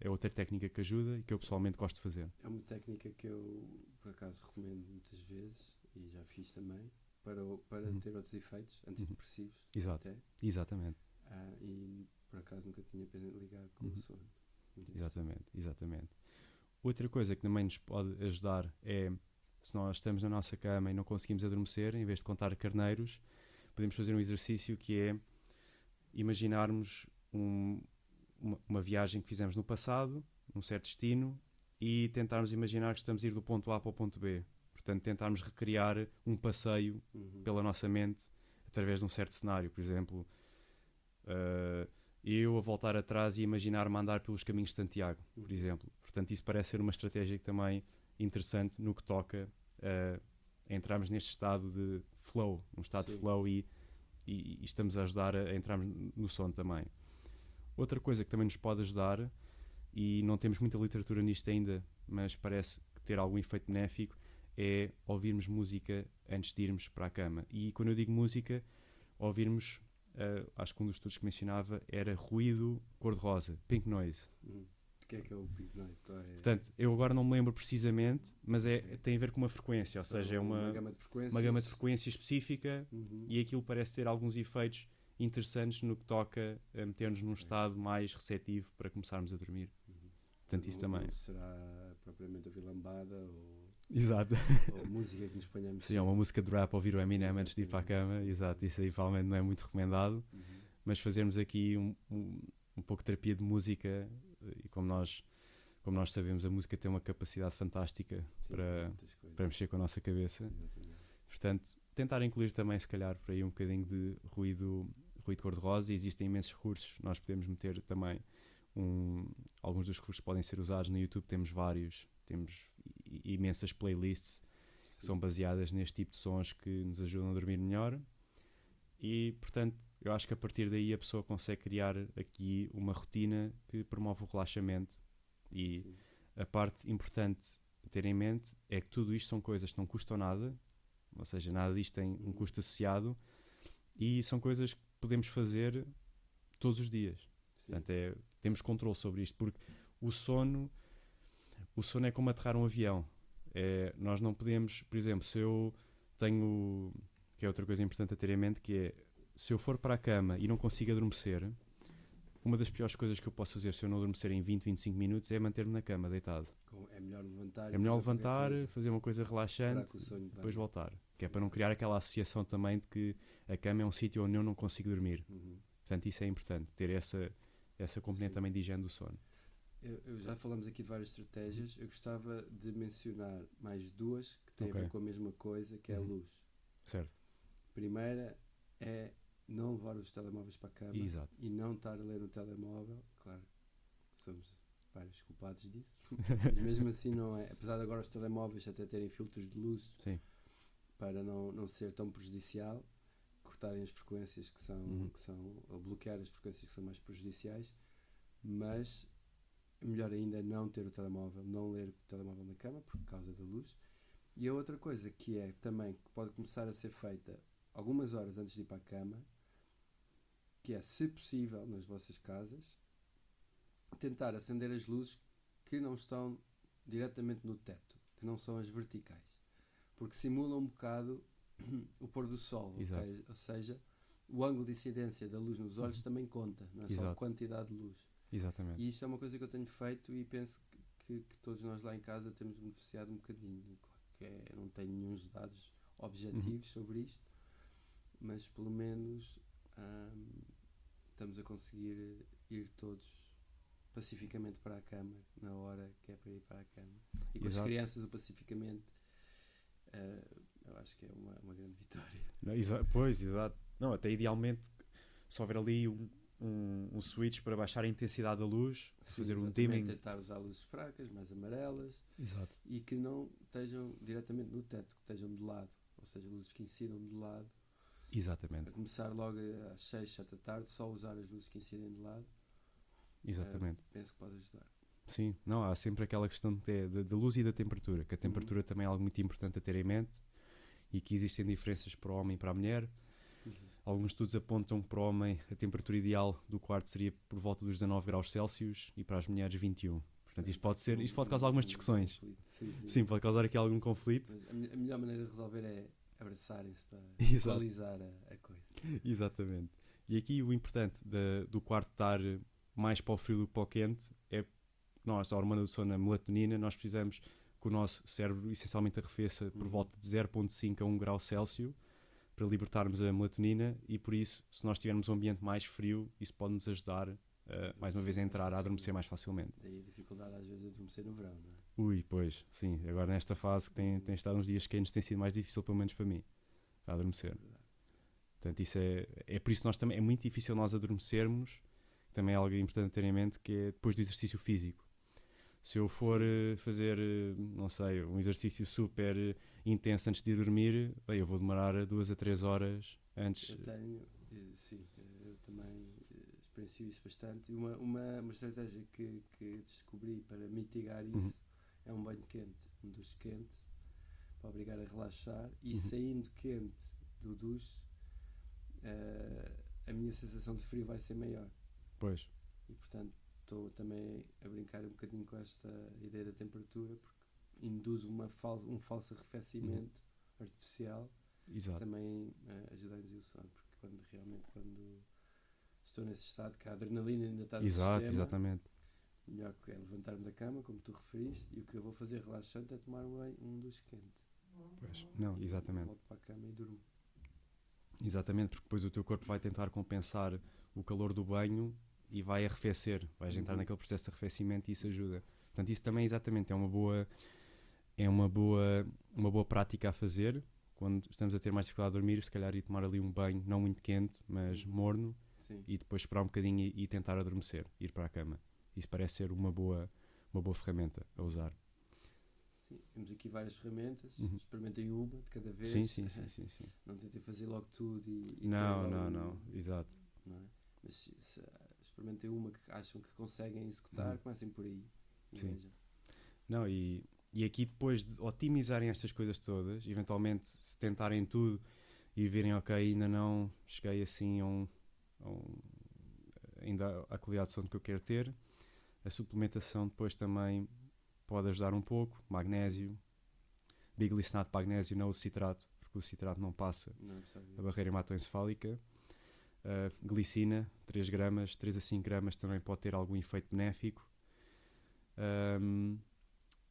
outra técnica que ajuda e que eu pessoalmente gosto de fazer. É uma técnica que eu, por acaso, recomendo muitas vezes, e já fiz também, para ter outros efeitos antidepressivos. Exato. Até. Exatamente. E, por acaso, nunca tinha ligado com o sono. Exatamente. Outra coisa que também nos pode ajudar é, se nós estamos na nossa cama e não conseguimos adormecer, em vez de contar carneiros, podemos fazer um exercício que é imaginarmos uma viagem que fizemos no passado, num certo destino, e tentarmos imaginar que estamos a ir do ponto A para o ponto B. Portanto, tentarmos recriar um passeio pela nossa mente através de um certo cenário. Por exemplo, eu a voltar atrás e imaginar-me andar pelos caminhos de Santiago, por exemplo. Portanto, isso parece ser uma estratégia que também interessante no que toca a entrarmos neste estado de flow, um estado de flow e estamos a ajudar a entrarmos no sono também. Outra coisa que também nos pode ajudar, e não temos muita literatura nisto ainda, mas parece ter algum efeito benéfico, é ouvirmos música antes de irmos para a cama. E quando eu digo música, ouvirmos, acho que um dos estudos que mencionava era ruído cor-de-rosa, pink noise. O que é o pink noise? Portanto, eu agora não me lembro precisamente, mas tem a ver com uma frequência, ou seja, é uma gama de frequência específica e aquilo parece ter alguns efeitos interessantes no que toca a meter-nos num estado mais receptivo para começarmos a dormir. Portanto, isso também. Não será propriamente ouvir lambada ou... Exato. Ou música que nos ponhamos. Sim, é uma música de rap, ouvir o Eminem antes de ir para a cama. Exato, isso aí provavelmente não é muito recomendado. Mas fazermos aqui um pouco de terapia de música, e como nós sabemos, a música tem uma capacidade fantástica para mexer com a nossa cabeça. Exatamente. Portanto, tentar incluir também, se calhar, por aí um bocadinho de ruído cor-de-rosa. Existem imensos recursos, nós podemos meter também alguns dos recursos podem ser usados no YouTube, temos vários, temos imensas playlists que são baseadas neste tipo de sons que nos ajudam a dormir melhor e, portanto, eu acho que a partir daí a pessoa consegue criar aqui uma rotina que promove o relaxamento e a parte importante a ter em mente é que tudo isto são coisas que não custam nada, ou seja, nada disto tem um custo associado e são coisas que podemos fazer todos os dias. Portanto, temos controle sobre isto, porque o sono é como aterrar um avião. Nós não podemos, por exemplo, se eu tenho, que é outra coisa importante a ter em mente, que é, se eu for para a cama e não consigo adormecer, uma das piores coisas que eu posso fazer se eu não adormecer em 20, 25 minutos é manter-me na cama, deitado. É melhor levantar. É melhor levantar, fazer uma coisa relaxante, depois voltar. Que é para não criar aquela associação também de que a cama é um sítio onde eu não consigo dormir. Portanto, isso é importante, ter essa componente também de higiene do sono. Eu já falamos aqui de várias estratégias. Eu gostava de mencionar mais duas que têm a ver com a mesma coisa, que é a luz. Certo. A primeira é não levar os telemóveis para a cama. Exato. E não estar a ler no telemóvel. Claro, somos vários culpados disso. Mas mesmo assim não é. Apesar de agora os telemóveis até terem filtros de luz para não ser tão prejudicial, cortarem as frequências que são, ou bloquear as frequências que são mais prejudiciais, mas melhor ainda é não ter o telemóvel, não ler o telemóvel na cama por causa da luz. E a outra coisa que é também que pode começar a ser feita algumas horas antes de ir para a cama, que é, se possível, nas vossas casas, tentar acender as luzes que não estão diretamente no teto, que não são as verticais, porque simulam um bocado o pôr do sol, okay? Ou seja, o ângulo de incidência da luz nos olhos também conta, não é só a quantidade de luz. Exatamente. E isto é uma coisa que eu tenho feito e penso que todos nós lá em casa temos beneficiado um bocadinho. Claro que não tenho nenhum dados objetivos sobre isto, mas pelo menos estamos a conseguir ir todos pacificamente para a cama na hora que é para ir para a cama. E com as crianças o pacificamente eu acho que é uma grande vitória. Não, pois, exato. Não, até idealmente, se houver ali um switch para baixar a intensidade da luz, Sim, fazer um exatamente, dimming. tentar usar luzes fracas, mais amarelas, Exato. e que não estejam diretamente no teto, que estejam de lado, ou seja, luzes que incidam de lado. Exatamente. A começar logo às 6, 7 da tarde, só usar as luzes que incidem de lado. Exatamente. Penso que pode ajudar. Sim, não, há sempre aquela questão da luz e da temperatura, que a temperatura também é algo muito importante a ter em mente e que existem diferenças para o homem e para a mulher. Alguns estudos apontam que para o homem a temperatura ideal do quarto seria por volta dos 19 graus Celsius e para as mulheres 21. Portanto, isto pode causar algumas discussões. Sim, pode causar aqui algum conflito. Mas a melhor maneira de resolver é abraçarem-se para Exato. equalizar a coisa. Exatamente. E aqui o importante do quarto estar mais para o frio do que para o quente é nós, a hormona do sono, a melatonina, nós precisamos que o nosso cérebro essencialmente arrefeça por volta de 0,5 a 1 grau Celsius para libertarmos a melatonina, e por isso, se nós tivermos um ambiente mais frio, isso pode nos ajudar mais uma vez a entrar a adormecer mais facilmente. Daí a dificuldade às vezes de adormecer no verão, não é? Ui, pois, sim, agora nesta fase que tem estado uns dias quentes, tem sido mais difícil, pelo menos para mim, a adormecer. Portanto, isso é por isso nós também, é muito difícil nós adormecermos. Também é algo importante a ter em mente, que é depois do exercício físico. Se eu for fazer, não sei, um exercício super intenso antes de ir dormir, bem, eu vou demorar 2 a 3 horas antes. Eu tenho, sim, eu também experiencio isso bastante. E uma estratégia que descobri para mitigar isso é um banho quente, um duche quente, para obrigar a relaxar, e saindo quente do duche, a minha sensação de frio vai ser maior. Pois. E portanto estou também a brincar um bocadinho com esta ideia da temperatura, porque induz um falso arrefecimento artificial. Exato. Também ajuda a induzir o sono, porque quando estou nesse estado que a adrenalina ainda está no sistema, exatamente. melhor que é levantar-me da cama, como tu referiste, e o que eu vou fazer relaxante é tomar um duche quente. Pois, não, exatamente. Volto para a cama e durmo. Exatamente, porque depois o teu corpo vai tentar compensar o calor do banho e vai arrefecer, vais entrar naquele processo de arrefecimento, e isso ajuda. Portanto, isso também exatamente é uma boa prática a fazer quando estamos a ter mais dificuldade a dormir, se calhar ir tomar ali um banho, não muito quente, mas morno. Sim. E depois esperar um bocadinho e tentar adormecer, ir para a cama. Isso parece ser uma boa ferramenta a usar. Sim, temos aqui várias ferramentas. Experimentem uma de cada vez. Sim. Não tentem fazer logo tudo e não, exato. Não é? Mas se experimentem uma que acham que conseguem executar, comecem por aí. Sim. Não, e aqui depois de otimizarem estas coisas todas, eventualmente se tentarem tudo e virem, ok, ainda não cheguei assim ainda à qualidade de sono que eu quero ter, a suplementação depois também pode ajudar um pouco. Magnésio, biglicenato de magnésio, não o citrato, porque o citrato não passa a barreira hematoencefálica. Glicina, 3 gramas, 3 a 5 gramas também pode ter algum efeito benéfico.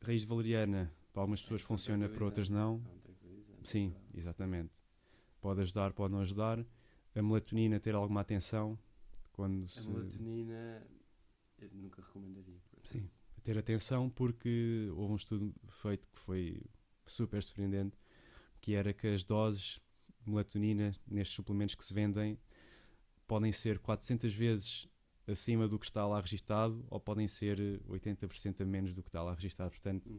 Raiz de valeriana, para algumas pessoas funciona, para outras não. Sim, exatamente. Pode ajudar, pode não ajudar. A melatonina, ter alguma atenção. A melatonina eu nunca recomendaria. Sim, ter atenção, porque houve um estudo feito que foi super surpreendente, que era que as doses de melatonina nestes suplementos que se vendem podem ser 400 vezes acima do que está lá registado, ou podem ser 80% a menos do que está lá registado. Portanto,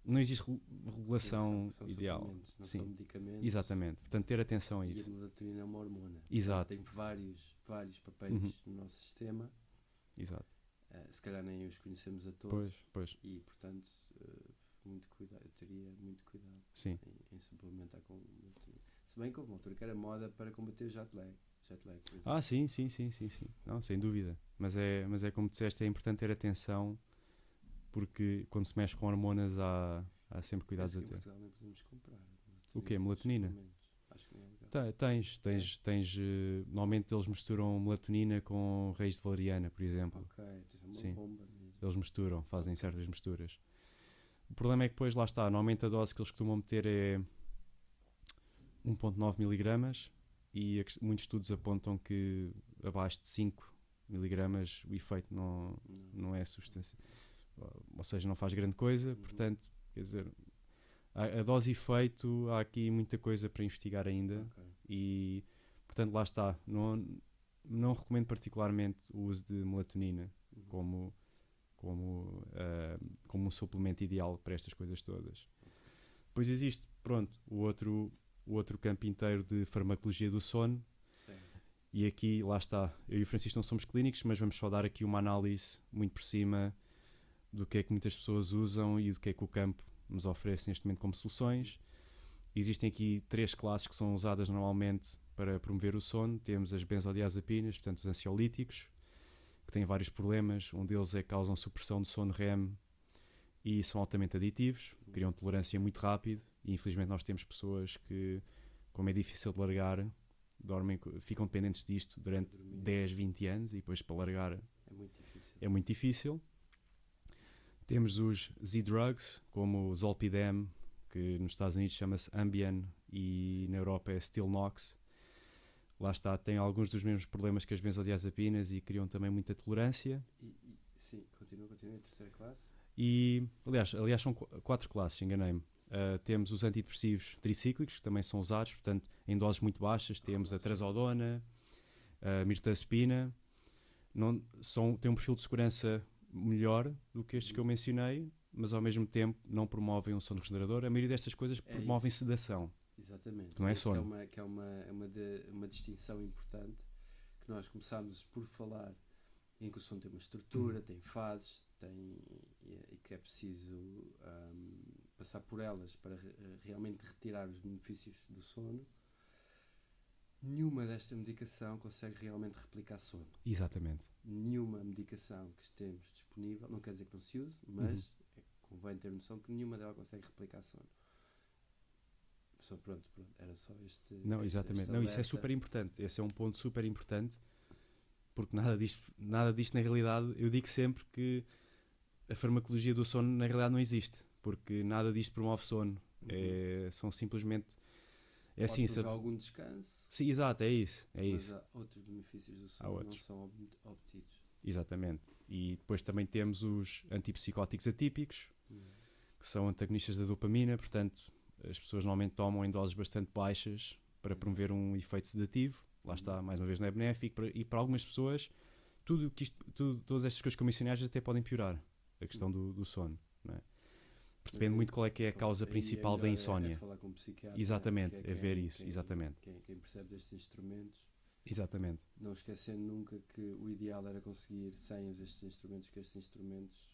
não existe regulação são ideal. Não são medicamentos. Exatamente. Portanto, ter atenção a isso. E a melatonina é uma hormona. Exato. Tem vários papéis no nosso sistema. Exato. Se calhar nem os conhecemos a todos. Pois. E, portanto, muito cuidado. Eu teria muito cuidado em suplementar com melatonina. Se bem que houve uma altura que era moda para combater o jet lag. Sim. Não, sem dúvida. Mas é como disseste, é importante ter atenção, porque quando se mexe com hormonas há sempre cuidados a ter. Em Portugal não podemos comprar. O quê? Melatonina? Acho que não é legal. Tens normalmente eles misturam melatonina com raiz de valeriana, por exemplo. Ok, então é uma bomba mesmo. Eles misturam, fazem certas misturas. O problema é que depois, lá está, normalmente a dose que eles costumam meter é 1,9 miligramas, e muitos estudos apontam que abaixo de 5 miligramas o efeito não é substancial, ou seja, não faz grande coisa. Portanto, quer dizer, a dose e efeito, há aqui muita coisa para investigar ainda. E portanto, lá está, não recomendo particularmente o uso de melatonina Uhum. como um suplemento ideal para estas coisas todas. Depois existe, pronto, o outro campo inteiro de farmacologia do sono. Certo. E aqui, lá está, eu e o Francisco não somos clínicos, mas vamos só dar aqui uma análise muito por cima do que é que muitas pessoas usam e do que é que o campo nos oferece neste momento como soluções. Existem aqui 3 classes que são usadas normalmente para promover o sono. Temos as benzodiazepinas, portanto os ansiolíticos, que têm vários problemas. Um deles é que causam supressão do sono REM e são altamente aditivos, criam tolerância muito rápido e infelizmente nós temos pessoas que, como é difícil de largar, ficam dependentes disto durante 10, 20 anos e depois para largar É muito difícil. é muito difícil. Temos os Z-Drugs, como o Zolpidem, que nos Estados Unidos chama-se Ambien e na Europa é Stilnox. Lá está, tem alguns dos mesmos problemas que as benzodiazepinas e criam também muita tolerância. Sim, continua, a terceira classe. E, aliás são 4 classes, enganei-me. Temos os antidepressivos tricíclicos, que também são usados, portanto, em doses muito baixas. Temos a trazodona, a mirtazepina. Têm um perfil de segurança melhor do que estes que eu mencionei, mas ao mesmo tempo não promovem um sono regenerador. A maioria destas coisas promovem sedação. Exatamente. Que não é Isso sono. que é uma distinção importante que nós começámos por falar, em que o sono tem uma estrutura, tem fases, e que é preciso passar por elas para realmente retirar os benefícios do sono. Nenhuma desta medicação consegue realmente replicar sono. Exatamente. Nenhuma medicação que temos disponível, não quer dizer que não se use, mas convém ter noção que nenhuma delas consegue replicar sono. Pronto, era só este. Não, exatamente. Não, isso é super importante. Esse é um ponto super importante, porque nada disto na realidade, eu digo sempre que a farmacologia do sono na realidade não existe, porque nada disto promove sono. São simplesmente. É Pode assim, provar algum descanso. Sim, exato, é isso. Mas há outros benefícios do sono não são obtidos. Exatamente. E depois também temos os antipsicóticos atípicos, que são antagonistas da dopamina, portanto, as pessoas normalmente tomam em doses bastante baixas para promover um efeito sedativo. Lá está, mais uma vez, não é benéfico. E para algumas pessoas, todas estas coisas que eu mencionei até podem piorar a questão do sono. Não é? Porque depende muito qual é que é a causa principal da insónia. É falar com um psiquiatra. Exatamente, é ver isso. Exatamente. Quem percebe destes instrumentos. Exatamente. Não esquecendo nunca que o ideal era conseguir sem estes instrumentos, que estes instrumentos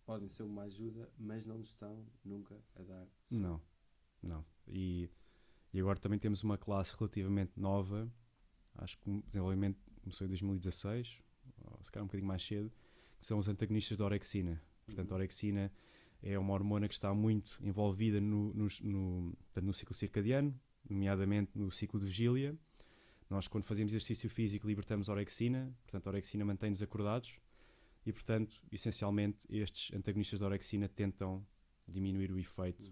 podem ser uma ajuda, mas não nos estão nunca a dar sono. Não. E agora também temos uma classe relativamente nova, acho que o desenvolvimento começou em 2016, ou se calhar um bocadinho mais cedo, que são os antagonistas da orexina. Portanto, a orexina é uma hormona que está muito envolvida no ciclo circadiano, nomeadamente no ciclo de vigília. Nós, quando fazemos exercício físico, libertamos a orexina, portanto, a orexina mantém-nos acordados e, portanto, essencialmente, estes antagonistas da orexina tentam diminuir o efeito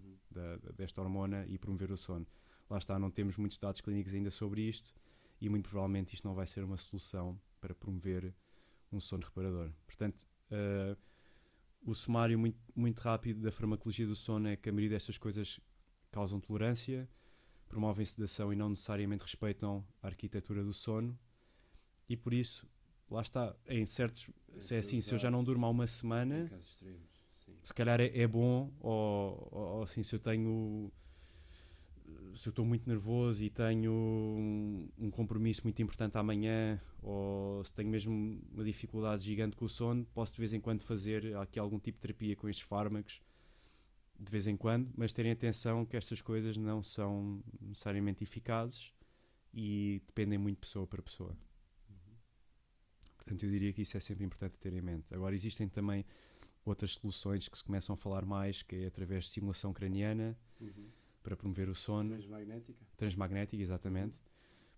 desta hormona e promover o sono. Lá está, não temos muitos dados clínicos ainda sobre isto e, muito provavelmente, isto não vai ser uma solução para promover um sono reparador. Portanto, o sumário muito rápido da farmacologia do sono é que a maioria destas coisas causam tolerância, promovem sedação e não necessariamente respeitam a arquitetura do sono, e por isso, lá está, em certos, se é assim, se eu já não durmo há uma semana, se calhar é bom, ou assim, se eu estou muito nervoso e tenho um compromisso muito importante amanhã, ou se tenho mesmo uma dificuldade gigante com o sono, posso de vez em quando fazer aqui algum tipo de terapia com estes fármacos, de vez em quando, mas terem atenção que estas coisas não são necessariamente eficazes e dependem muito de pessoa para pessoa. Portanto, eu diria que isso é sempre importante ter em mente. Agora, existem também outras soluções que se começam a falar mais, que é através de simulação craniana, para promover o sono. Transmagnética, exatamente.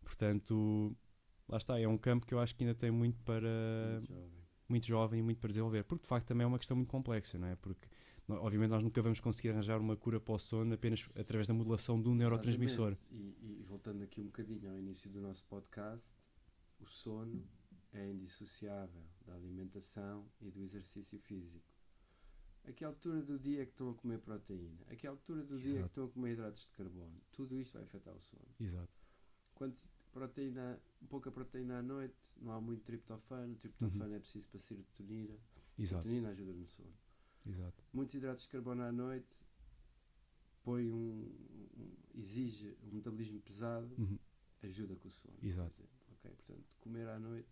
Portanto, lá está, é um campo que eu acho que ainda tem muito para... Muito jovem e muito para desenvolver. Porque, de facto, também é uma questão muito complexa, não é? Porque, obviamente, nós nunca vamos conseguir arranjar uma cura para o sono apenas através da modulação de um neurotransmissor. E voltando aqui um bocadinho ao início do nosso podcast, o sono é indissociável da alimentação e do exercício físico. A que altura do dia é que estão a comer proteína? A que altura do dia é que estão a comer hidratos de carbono? Tudo isto vai afetar o sono. Exato. pouca proteína à noite, não há muito triptofano. O triptofano é preciso para serotonina. A serotonina ajuda no sono. Exato. Muitos hidratos de carbono à noite exige um metabolismo pesado, ajuda com o sono. Exato. Por exemplo. Okay? Portanto, comer à noite,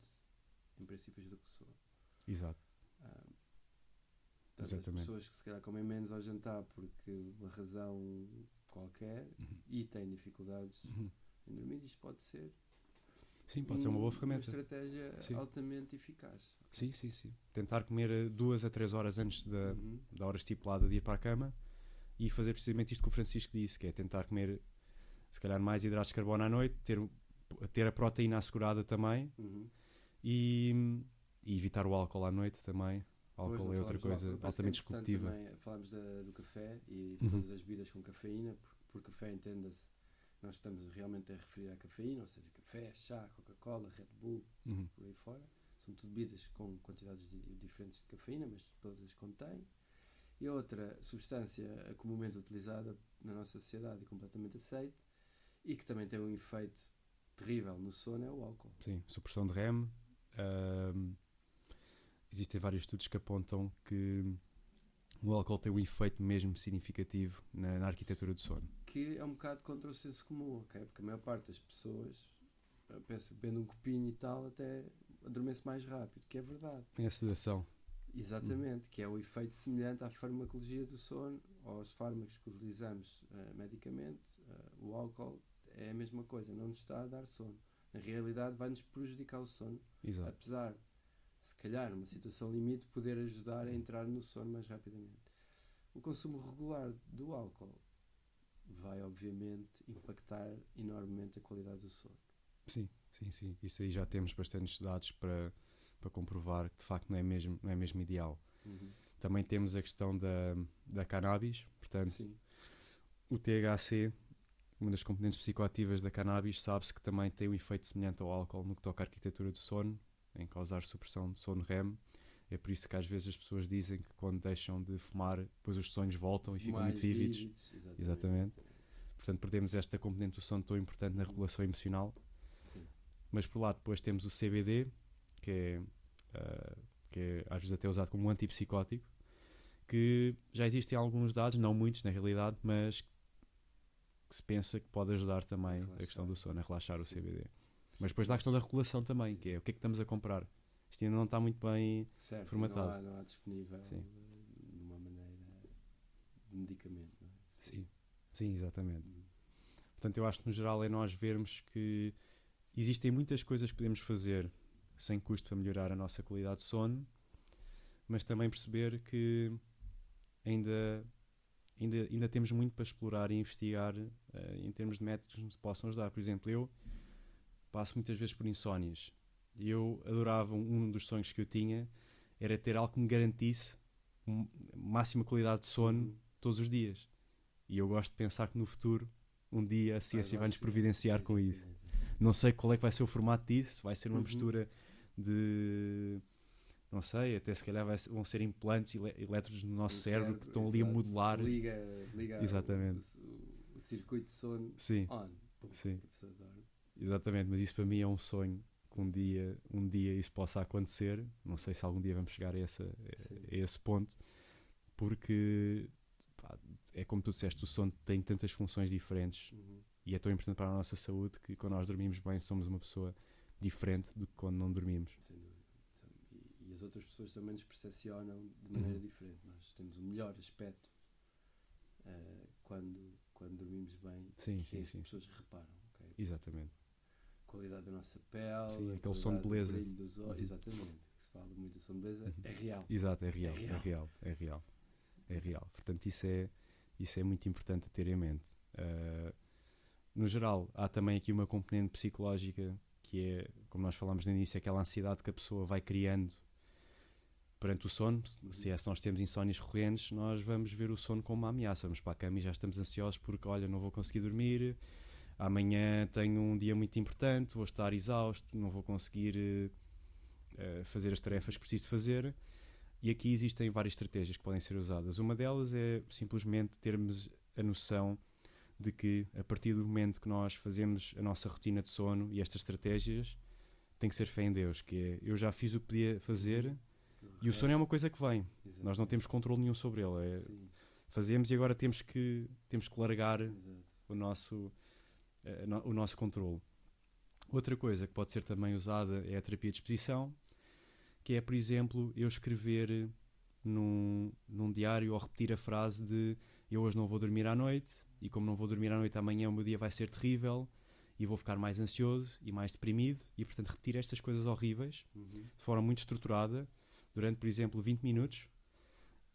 em princípio, ajuda com o sono. Exato. As pessoas que se calhar comem menos ao jantar porque uma razão qualquer e têm dificuldades em dormir, isto pode ser. Sim, pode ser uma boa ferramenta. Uma estratégia altamente eficaz. Okay? Sim. Tentar comer 2 a 3 horas antes da hora estipulada de ir para a cama e fazer precisamente isto que o Francisco disse, que é tentar comer se calhar mais hidratos de carbono à noite, ter a proteína assegurada também e evitar o álcool à noite também. O álcool é outra coisa altamente disruptiva. Também falámos do café e todas as bebidas com cafeína, por café entenda-se, nós estamos realmente a referir à cafeína, ou seja, café, chá, Coca-Cola, Red Bull, por aí fora. São tudo bebidas com quantidades diferentes de cafeína, mas todas as contêm. E outra substância comumente utilizada na nossa sociedade e completamente aceite, e que também tem um efeito terrível no sono, é o álcool. Sim, supressão de REM. Existem vários estudos que apontam que o álcool tem um efeito mesmo significativo na arquitetura do sono. Que é um bocado contra o senso comum, okay? Porque a maior parte das pessoas pensa que bebendo um copinho e tal até adormece mais rápido, que é verdade. É a sedação. Exatamente, que é o efeito semelhante à farmacologia do sono, ou aos fármacos que utilizamos medicamente. O álcool é a mesma coisa, não nos está a dar sono. Na realidade vai-nos prejudicar o sono. Exato. Apesar, se calhar, numa situação limite, poder ajudar a entrar no sono mais rapidamente. O consumo regular do álcool vai, obviamente, impactar enormemente a qualidade do sono. Sim. Isso aí já temos bastantes dados para comprovar que de facto não é mesmo ideal. Também temos a questão da cannabis, portanto, sim. O THC, uma das componentes psicoativas da cannabis, sabe-se que também tem um efeito semelhante ao álcool no que toca à arquitetura do sono, em causar supressão de sono REM. É por isso que às vezes as pessoas dizem que quando deixam de fumar, depois os sonhos voltam e ficam muito vívidos. Exatamente. Portanto, perdemos esta componente do sono tão importante na regulação emocional. Sim. Mas por lá depois temos o CBD, que é às vezes até usado como um antipsicótico, que já existem alguns dados, não muitos na realidade, mas que se pensa que pode ajudar também a questão do sono, a relaxar. Sim. O CBD. Mas depois dá a questão da regulação também, que é o que é que estamos a comprar. Isto ainda não está muito bem formatado. Não há disponível de uma maneira de medicamento. Não é? Sim, exatamente. Portanto, eu acho que no geral é nós vermos que existem muitas coisas que podemos fazer sem custo para melhorar a nossa qualidade de sono, mas também perceber que ainda temos muito para explorar e investigar em termos de métodos que nos possam ajudar. Por exemplo, eu passo muitas vezes por insónias e eu adorava, um dos sonhos que eu tinha era ter algo que me garantisse máxima qualidade de sono todos os dias. E eu gosto de pensar que no futuro, um dia, a ciência vai nos providenciar com isso. Não sei qual é que vai ser o formato disso, vai ser uma mistura de... Não sei, até se calhar vão ser implantes elétrodos no nosso cérebro que estão ali a modelar. Liga exatamente. O circuito de sono on. Sim. Exatamente, mas isso para mim é um sonho que um dia isso possa acontecer. Não sei se algum dia vamos chegar a esse ponto, porque é como tu disseste, o sono tem tantas funções diferentes e é tão importante para a nossa saúde que quando nós dormimos bem somos uma pessoa diferente do que quando não dormimos. Sem dúvida. E as outras pessoas também nos percepcionam de maneira diferente. Nós temos o melhor aspecto quando dormimos bem, as pessoas reparam. Okay? Exatamente. A qualidade da nossa pele, sim, aquele som de beleza. O brilho dos olhos, exatamente. Que se fala muito do som de beleza, é real. Exato, é real. Portanto, isso é muito importante a ter em mente. No geral, há também aqui uma componente psicológica que é, como nós falámos no início, aquela ansiedade que a pessoa vai criando perante o sono. Se nós temos insónias recorrentes, nós vamos ver o sono como uma ameaça. Vamos para a cama e já estamos ansiosos porque, olha, não vou conseguir dormir, amanhã tenho um dia muito importante, vou estar exausto, não vou conseguir fazer as tarefas que preciso fazer. E aqui existem várias estratégias que podem ser usadas. Uma delas é simplesmente termos a noção de que a partir do momento que nós fazemos a nossa rotina de sono e estas estratégias, tem que ser fé em Deus, que é, eu já fiz o que podia fazer e o sono é uma coisa que vem. Exato. Nós não temos controle nenhum sobre ele. É, Sim. fazemos e agora temos que largar Exato. o nosso controle. Outra coisa que pode ser também usada é a terapia de exposição, que é, por exemplo, eu escrever num diário ou repetir a frase de eu hoje não vou dormir à noite e como não vou dormir à noite amanhã o meu dia vai ser terrível e vou ficar mais ansioso e mais deprimido e, portanto, repetir estas coisas horríveis Uhum. de forma muito estruturada durante, por exemplo, 20 minutos.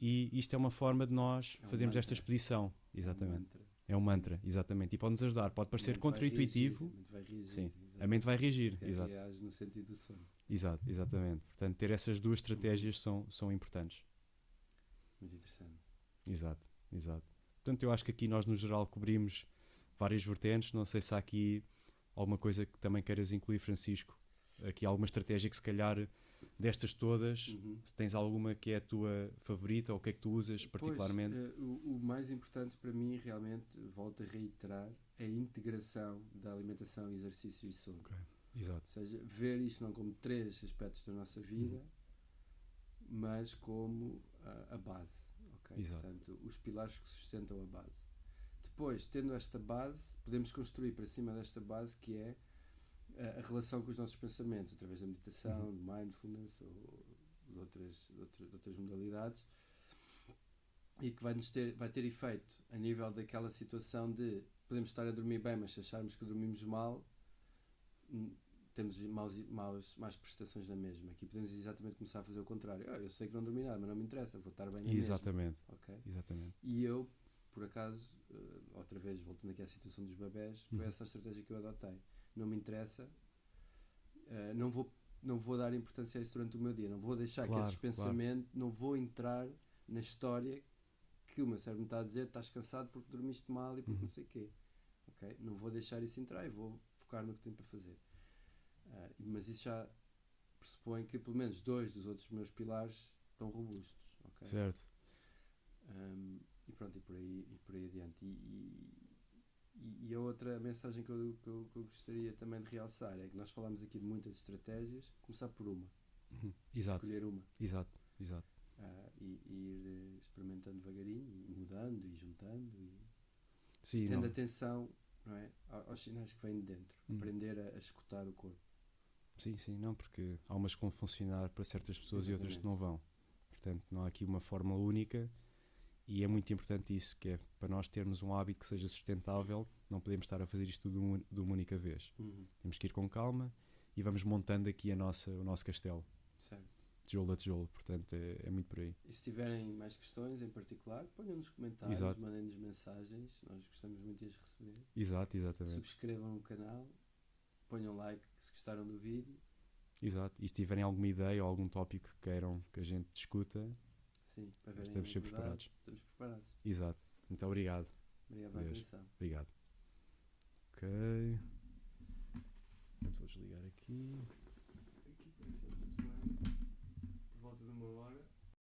E isto é uma forma de nós É um fazermos mantra. esta exposição. É um Exatamente. mantra. É um mantra, exatamente. E pode-nos ajudar. Pode A parecer mente vai contra-intuitivo. reagir, a mente vai reagir, Sim. exato. A mente vai reagir. Se calhar Exato. reage no sentido do sono. Exato, exatamente. Portanto, ter essas duas estratégias são importantes. Muito interessante. Exato, exato. Portanto, eu acho que aqui nós, no geral, cobrimos várias vertentes. Não sei se há aqui alguma coisa que também queiras incluir, Francisco. Aqui alguma estratégia que, se calhar, destas todas, Uhum. se tens alguma que é a tua favorita ou o que é que tu usas particularmente. Pois, o mais importante para mim, realmente, volto a reiterar, é a integração da alimentação, exercício e sono. Ok. Exato. Ou seja, ver isto não como três aspectos da nossa vida, mas como a base. Okay? Exato. Portanto, os pilares que sustentam a base. Depois, tendo esta base, podemos construir para cima desta base, que é a relação com os nossos pensamentos, através da meditação, de mindfulness ou de outras modalidades, e que vai ter efeito a nível daquela situação de podemos estar a dormir bem, mas se acharmos que dormimos mal, temos más prestações na mesma. Aqui podemos exatamente começar a fazer o contrário. Eu sei que não dormi nada, mas não me interessa, vou estar bem na Exatamente. mesma. Okay? Exatamente. E eu, por acaso, outra vez, voltando aqui à situação dos bebés, foi essa a estratégia que eu adotei. Não me interessa, não vou dar importância a isso durante o meu dia, não vou deixar que esses pensamentos, não vou entrar na história que o meu cérebro me está a dizer, estás cansado porque dormiste mal e porque não sei o quê. Okay? Não vou deixar isso entrar e vou focar no que tenho para fazer. Mas isso já pressupõe que pelo menos 2 dos outros meus pilares estão robustos. Okay? Certo. E pronto, e por aí adiante. E a outra mensagem que eu gostaria também de realçar é que nós falamos aqui de muitas estratégias, começar por uma. Exato. Escolher uma. Exato. E ir experimentando devagarinho, e mudando e juntando Sim, tendo não. atenção, não é, aos sinais que vêm de dentro. Aprender a escutar o corpo. Sim, não, porque há umas que vão funcionar para certas pessoas Exatamente. e outras que não vão. Portanto, não há aqui uma fórmula única e é muito importante isso, que é para nós termos um hábito que seja sustentável, não podemos estar a fazer isto de uma única vez. Temos que ir com calma e vamos montando aqui o nosso castelo. Certo. Tijolo a tijolo, portanto é muito por aí. E se tiverem mais questões em particular, ponham nos comentários, mandem-nos mensagens, nós gostamos muito de as receber. Exatamente. Subscrevam o canal, ponham like se gostaram do vídeo. Exato, e se tiverem alguma ideia ou algum tópico que queiram que a gente discuta, sim, para verem estamos sempre preparados. Estamos preparados. Exato, muito obrigado. Obrigado pela atenção. Obrigado. Ok. Vou desligar aqui.